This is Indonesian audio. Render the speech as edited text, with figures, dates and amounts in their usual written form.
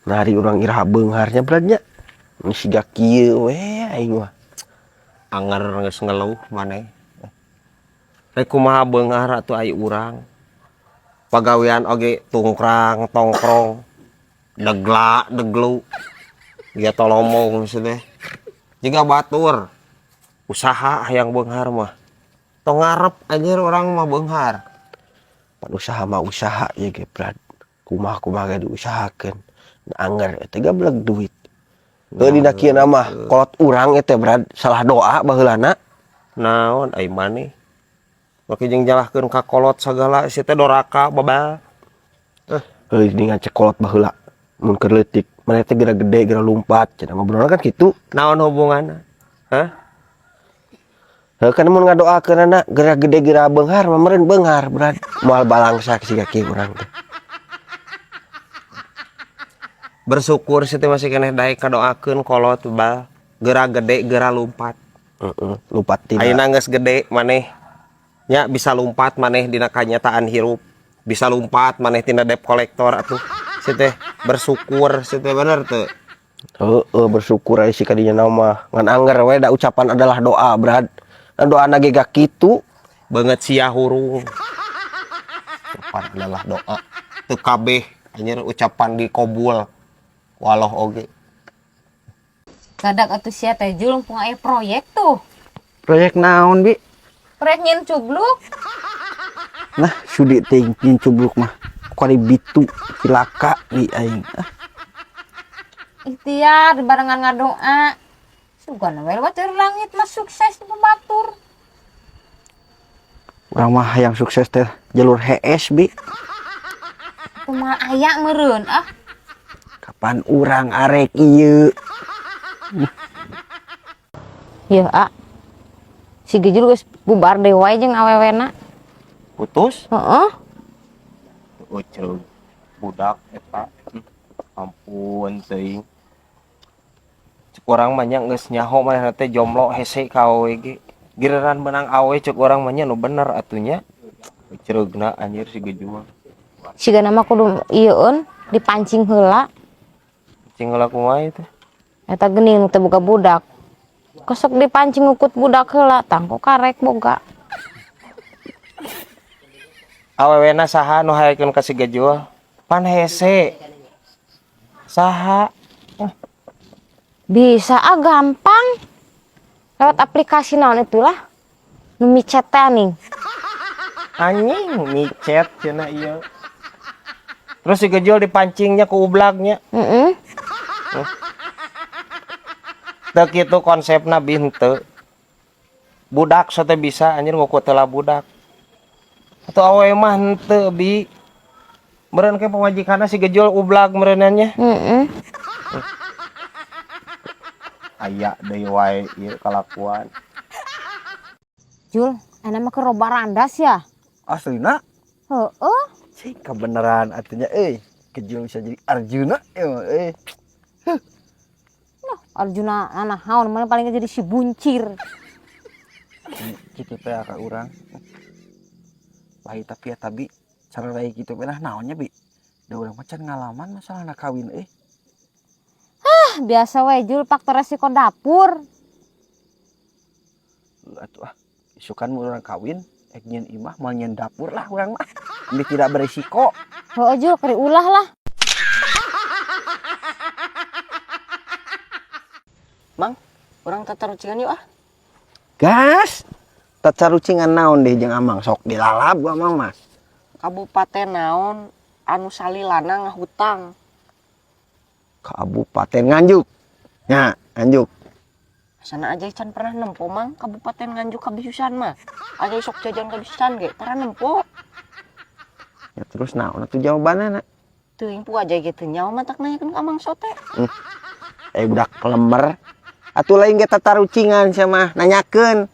nari orang iraha beungharnya beratnya siga kieu we aing mah Anger geus ngeluh maneh. Rek kumaha beunghar atuh ai urang. Pagawean oge tungkrang tongkrong. Degla deglu. Dia tolomong maksudnya. Jika batur usaha hayang beunghar mah. Tong ngarep anjir orang mah beunghar. pan usaha mah usaha ya ge berat kumaha ge diusahakeun anger eta gablek duit. Teu dina kieu mah kolot urang eta berat salah doa baheulana. Naon ai maneh. Make jeung jalahkeun ka kolot sagala si teh doraka babal. Heuh dengan cek kolot baheula mun keur leutik maneh teh geura gede geura lumpat cenah ngobrolna kan kitu. Naon hubunganna? Hah? Heuh kan mun ngadoakeunana geura gede geura beunghar mah meureun beunghar berat moal balangsa siga kieu urang teh. Bersyukur sih teh masih keneh daek kadoakeun kolot bal geura gede geura lumpat. Lumpat tina. Ayeuna geus gede maneh nya bisa lumpat maneh dina kanyataan hirup. Bisa lumpat maneh tina debt collector atuh. Si teh bersyukur si teh bener teu. Heeh bersyukur aya si kadinya mah ngan anger we da ucapan adalah doa berat. Doana ge gak kitu Beungeut sia hurung. Ucapan adalah doa. Teu kabeh anjir ucapan dikobul. Walau oge. Kadak atuh sia teh Jul pung aya proyek tuh. proyek naon bi Proyek nyin cubluk. nah sudi teh nyin cubluk mah kali bitu cilaka di aing Ikhtiar barengan ngadoa. Sugana we wacer langit mah sukses di pembatur. urang mah hayang sukses teh jalur HS bi Kumaha aya meureun kapan urang arek ieu Ieu si Gejul geus bubar deui wae jeung awewena. Putus? Heeh. Ucel budak eta. Ampun teuing. Cek urang mah nya geus nyaho manehna teh jomblo hese ka awewe ge. Giliran menang awewe cek urang mah nya nu bener atunya. Cereugna anjir si Gejul. Sigana mah kudu ieueun dipancing heula. Cing heula kumaha teh? Eta geuning teh boga budak. Kosok dipancing ukut budak heula tangko karek boga. Awewena saha nu hayekeun ka si Gejul? Pan hese. Saha? Bisa gampang. Lewat aplikasi naon itulah. Nu micet teh ning. Anjing micet cenah ieu. Terus si Gejul dipancingnya ku ublagnya. Heeh. Teu kitu konsepna binte. Budak so teh bisa anjir ngukut heula budak. Atuh awewe mah henteu bi. Meureun ke pamajikanna si Gejul ublag meureunannya. Heeh. Aya deui wae ieu kalakuan. Jul, ana mah keur loba randas ya. aslina Heeh. cing kebenaran artinya Gejul bisa jadi Arjuna Arjuna anak haun mana paling jadi si buncir. gitu teh ka urang lahi tapi ya tabi cara lain gitu benah naonnya bi da urang macan ngalaman masalah anak kawin Biasa we Jul faktor resiko dapur. atuh isukan mun urang kawin nyen imah mal nyen dapur lah urang mah ini tidak berisiko. Heuh Jul kari ulah lah. Mang, orang tatarucingan yuk Gas tacarucingan naon deh jeung amang sok dilalab gua amang mas Kabupaten naon anu salilana ngahutang. Kabupaten Nganjuk nya Nganjuk Sana aja can pernah nempo mang Kabupaten Nganjuk kabisusan mah. Aja sok jajan kabisusan ge tara nempo. ya terus naon atuh jawabanana Teuing pu aja gitu nyawa matak nanyakeun ka Mang Sote. budak kelember atuh lain ge tatarucingan sia mah nanyakeun